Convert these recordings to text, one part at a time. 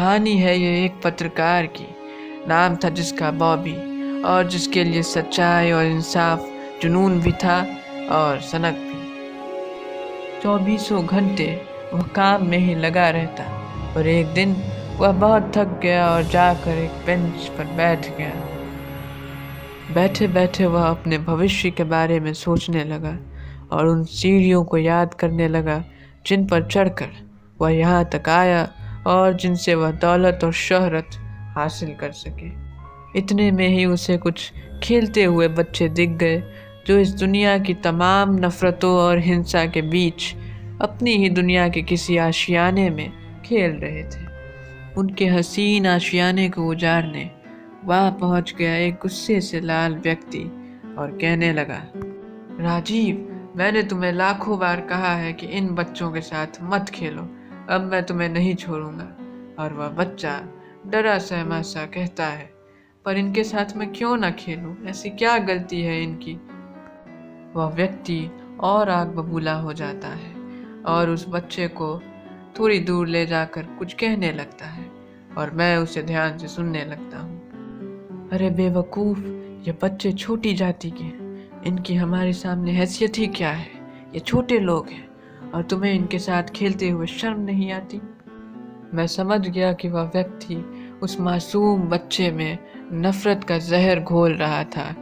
कहानी है ये एक पत्रकार की। नाम था जिसका बॉबी, और जिसके लिए सच्चाई और इंसाफ जुनून भी था और सनक भी। चौबीसों घंटे वह काम में ही लगा रहता, और एक दिन वह बहुत थक गया और जाकर एक बेंच पर बैठ गया। बैठे बैठे वह अपने भविष्य के बारे में सोचने लगा और उन सीढ़ियों को याद करने लगा जिन पर चढ़कर वह यहाँ तक आया और जिनसे वह दौलत और शोहरत हासिल कर सके। इतने में ही उसे कुछ खेलते हुए बच्चे दिख गए जो इस दुनिया की तमाम नफ़रतों और हिंसा के बीच अपनी ही दुनिया के किसी आशियाने में खेल रहे थे। उनके हसीन आशियाने को उजाड़ने वहाँ पहुँच गया एक गुस्से से लाल व्यक्ति और कहने लगा, राजीव, मैंने तुम्हें लाखों बार कहा है कि इन बच्चों के साथ मत खेलो, अब मैं तुम्हें नहीं छोड़ूंगा। और वह बच्चा डरा सहमा सा कहता है, पर इनके साथ मैं क्यों ना खेलूं, ऐसी क्या गलती है इनकी। वह व्यक्ति और आग बबूला हो जाता है और उस बच्चे को थोड़ी दूर ले जाकर कुछ कहने लगता है, और मैं उसे ध्यान से सुनने लगता हूँ। अरे बेवकूफ़, ये बच्चे छोटी जाति के, इनकी हमारे सामने हैसियत ही क्या है। ये छोटे लोग हैं और तुम्हें इनके साथ खेलते हुए शर्म नहीं आती। मैं समझ गया कि वह व्यक्ति उस मासूम बच्चे में नफ़रत का जहर घोल रहा था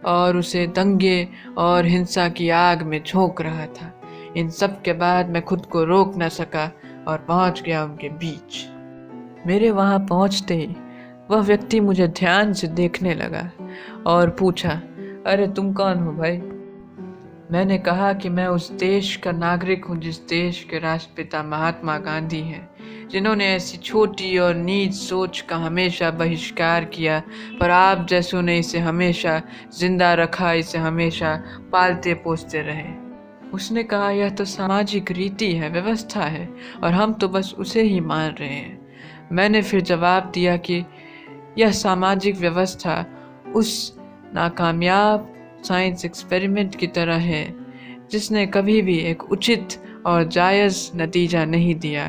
और उसे दंगे और हिंसा की आग में झोंक रहा था। इन सब के बाद मैं खुद को रोक न सका और पहुंच गया उनके बीच। मेरे वहां पहुंचते ही वह व्यक्ति मुझे ध्यान से देखने लगा और पूछा, अरे तुम कौन हो भाई? मैंने कहा कि मैं उस देश का नागरिक हूँ जिस देश के राष्ट्रपिता महात्मा गांधी हैं, जिन्होंने ऐसी छोटी और नीच सोच का हमेशा बहिष्कार किया, पर आप जैसों ने इसे हमेशा जिंदा रखा, इसे हमेशा पालते पोसते रहे। उसने कहा, यह तो सामाजिक रीति है, व्यवस्था है, और हम तो बस उसे ही मान रहे हैं। मैंने फिर जवाब दिया कि यह सामाजिक व्यवस्था उस नाकामयाब साइंस एक्सपेरिमेंट की तरह है जिसने कभी भी एक उचित और जायज़ नतीजा नहीं दिया,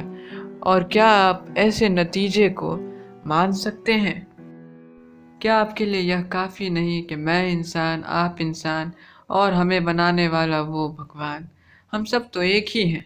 और क्या आप ऐसे नतीजे को मान सकते हैं? क्या आपके लिए यह काफ़ी नहीं कि मैं इंसान, आप इंसान, और हमें बनाने वाला वो भगवान? हम सब तो एक ही हैं,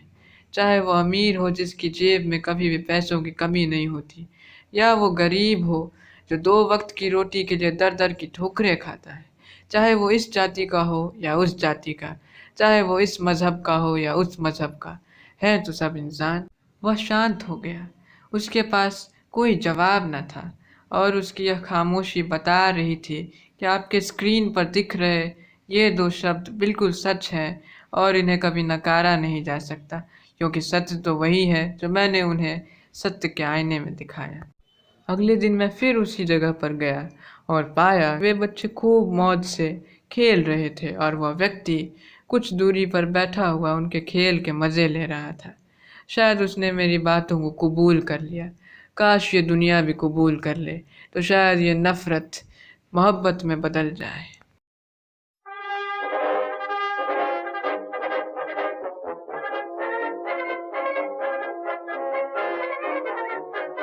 चाहे वो अमीर हो जिसकी जेब में कभी भी पैसों की कमी नहीं होती, या वो गरीब हो जो 2 वक्त की रोटी के लिए दर दर की ठोकरें खाता है, चाहे वो इस जाति का हो या उस जाति का, चाहे वो इस मज़हब का हो या उस मज़हब का, है तो सब इंसान। वह शांत हो गया, उसके पास कोई जवाब न था, और उसकी यह खामोशी बता रही थी कि आपके स्क्रीन पर दिख रहे ये 2 शब्द बिल्कुल सच हैं और इन्हें कभी नकारा नहीं जा सकता, क्योंकि सत्य तो वही है जो मैंने उन्हें सत्य के आईने में दिखाया। अगले दिन मैं फिर उसी जगह पर गया और पाया वे बच्चे खूब मौज से खेल रहे थे और वह व्यक्ति कुछ दूरी पर बैठा हुआ उनके खेल के मज़े ले रहा था। शायद उसने मेरी बातों को कबूल कर लिया। काश ये दुनिया भी कबूल कर ले, तो शायद ये नफ़रत मोहब्बत में बदल जाए।